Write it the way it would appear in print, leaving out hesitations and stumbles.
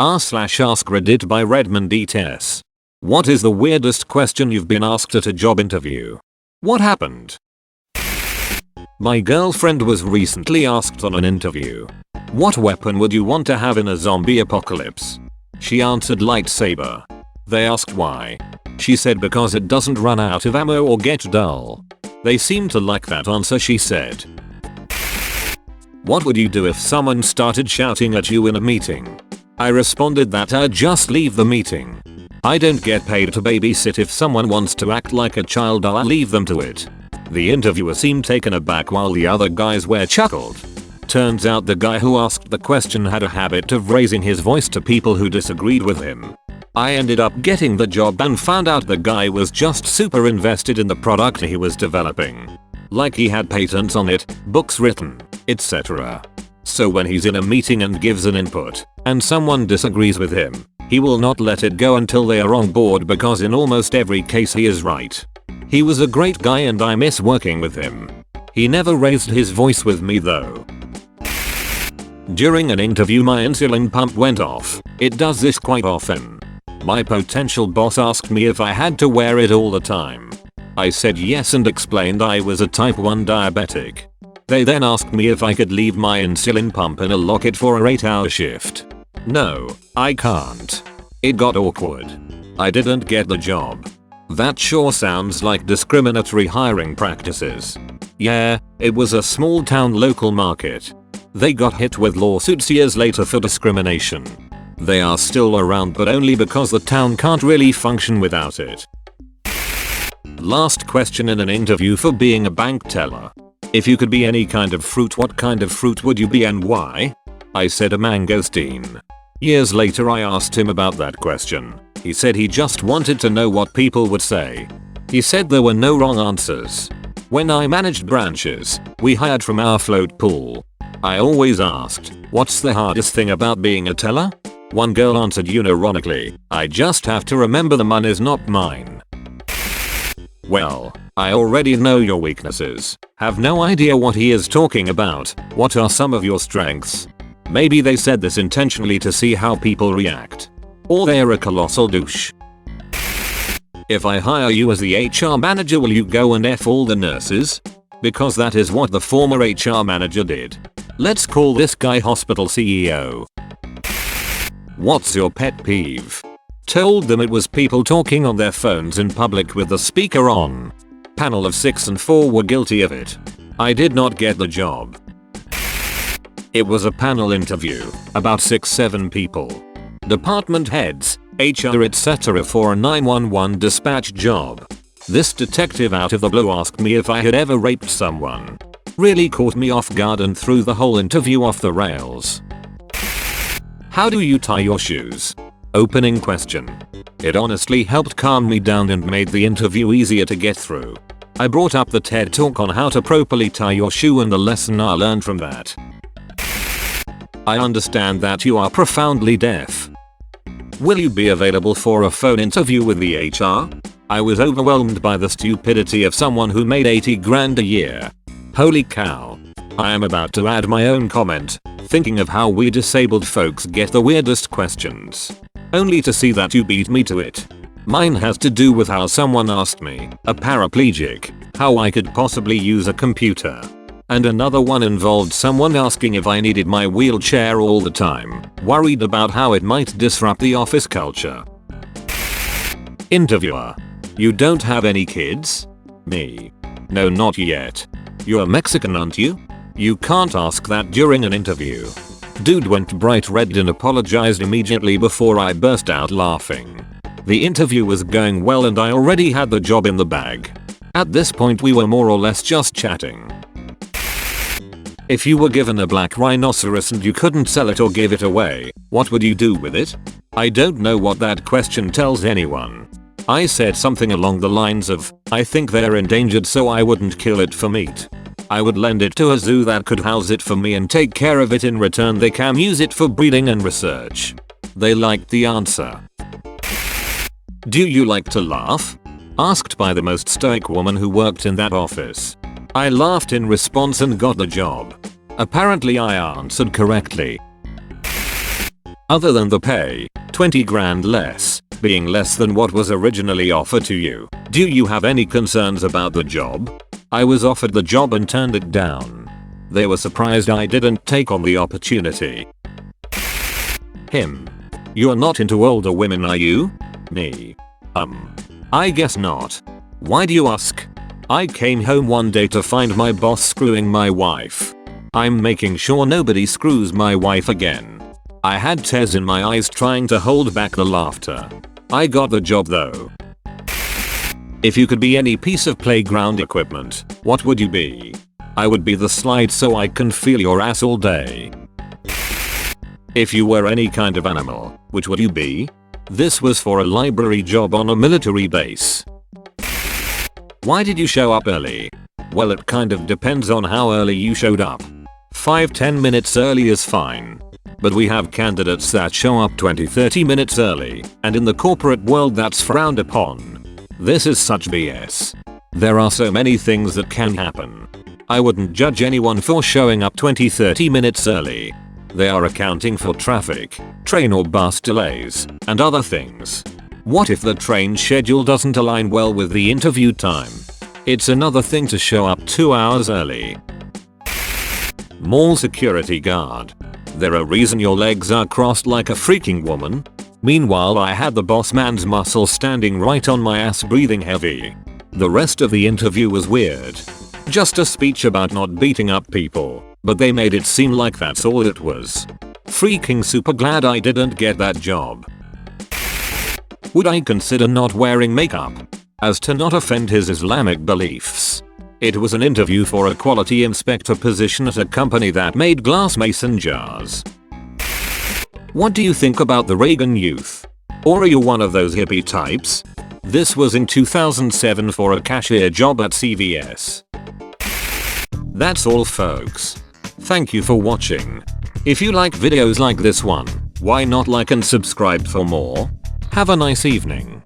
r/AskReddit by Redmond ETS. What is the weirdest question you've been asked at a job interview? What happened? My girlfriend was recently asked on an interview, what weapon would you want to have in a zombie apocalypse? She answered lightsaber. They asked why. She said because it doesn't run out of ammo or get dull. They seemed to like that answer, she said. What would you do if someone started shouting at you in a meeting? I responded that I'd just leave the meeting. I don't get paid to babysit. If someone wants to act like a child, I'll leave them to it. The interviewer seemed taken aback while the other guys were chuckled. Turns out the guy who asked the question had a habit of raising his voice to people who disagreed with him. I ended up getting the job and found out the guy was just super invested in the product he was developing. Like he had patents on it, books written, etc. So when he's in a meeting and gives an input, and someone disagrees with him, he will not let it go until they are on board, because in almost every case he is right. He was a great guy and I miss working with him. He never raised his voice with me though. During an interview my insulin pump went off. It does this quite often. My potential boss asked me if I had to wear it all the time. I said yes and explained I was a type 1 diabetic. They then asked me if I could leave my insulin pump in a locket for a 8-hour shift. No, I can't. It got awkward. I didn't get the job. That sure sounds like discriminatory hiring practices. Yeah, it was a small town local market. They got hit with lawsuits years later for discrimination. They are still around, but only because the town can't really function without it. Last question in an interview for being a bank teller. If you could be any kind of fruit, what kind of fruit would you be and why? I said a mangosteen. Years later I asked him about that question. He said he just wanted to know what people would say. He said there were no wrong answers. When I managed branches, we hired from our float pool. I always asked, what's the hardest thing about being a teller? One girl answered unironically, I just have to remember the money's not mine. Well, I already know your weaknesses. Have no idea what he is talking about. What are some of your strengths? Maybe they said this intentionally to see how people react. Or they're a colossal douche. If I hire you as the HR manager, will you go and F all the nurses? Because that is what the former HR manager did. Let's call this guy hospital CEO. What's your pet peeve? Told them it was people talking on their phones in public with the speaker on. Panel of 6 and 4 were guilty of it. I did not get the job. It was a panel interview, about 6-7 people. Department heads, HR etc. for a 911 dispatch job. This detective out of the blue asked me if I had ever raped someone. Really caught me off guard and threw the whole interview off the rails. How do you tie your shoes? Opening question. It honestly helped calm me down and made the interview easier to get through. I brought up the TED talk on how to properly tie your shoe and the lesson I learned from that. I understand that you are profoundly deaf. Will you be available for a phone interview with the HR? I was overwhelmed by the stupidity of someone who made 80 grand a year. Holy cow. I am about to add my own comment, thinking of how we disabled folks get the weirdest questions. Only to see that you beat me to it. Mine has to do with how someone asked me, a paraplegic, how I could possibly use a computer. And another one involved someone asking if I needed my wheelchair all the time, worried about how it might disrupt the office culture. Interviewer. You don't have any kids? Me. No, not yet. You're Mexican, aren't you? You can't ask that during an interview. Dude went bright red and apologized immediately before I burst out laughing. The interview was going well and I already had the job in the bag. At this point we were more or less just chatting. If you were given a black rhinoceros and you couldn't sell it or give it away, what would you do with it? I don't know what that question tells anyone. I said something along the lines of, I think they're endangered so I wouldn't kill it for meat. I would lend it to a zoo that could house it for me and take care of it. In return they can use it for breeding and research. They liked the answer. Do you like to laugh? Asked by the most stoic woman who worked in that office. I laughed in response and got the job. Apparently I answered correctly. Other than the pay, 20 grand less, being less than what was originally offered to you, do you have any concerns about the job? I was offered the job and turned it down. They were surprised I didn't take on the opportunity. Him. You're not into older women, are you? Me. I guess not. Why do you ask? I came home one day to find my boss screwing my wife. I'm making sure nobody screws my wife again. I had tears in my eyes trying to hold back the laughter. I got the job though. If you could be any piece of playground equipment, what would you be? I would be the slide so I can feel your ass all day. If you were any kind of animal, which would you be? This was for a library job on a military base. Why did you show up early? Well, it kind of depends on how early you showed up. 5-10 minutes early is fine. But we have candidates that show up 20-30 minutes early, and in the corporate world that's frowned upon. This is such BS. There are so many things that can happen. I wouldn't judge anyone for showing up 20-30 minutes early. They are accounting for traffic, train or bus delays, and other things. What if the train schedule doesn't align well with the interview time? It's another thing to show up 2 hours early. Mall security guard. There a reason your legs are crossed like a freaking woman? Meanwhile, I had the boss man's muscle standing right on my ass breathing heavy. The rest of the interview was weird. Just a speech about not beating up people, but they made it seem like that's all it was. Freaking super glad I didn't get that job. Would I consider not wearing makeup? As to not offend his Islamic beliefs. It was an interview for a quality inspector position at a company that made glass mason jars. What do you think about the Reagan youth? Or are you one of those hippie types? This was in 2007 for a cashier job at CVS. That's all folks. Thank you for watching. If you like videos like this one, why not like and subscribe for more? Have a nice evening.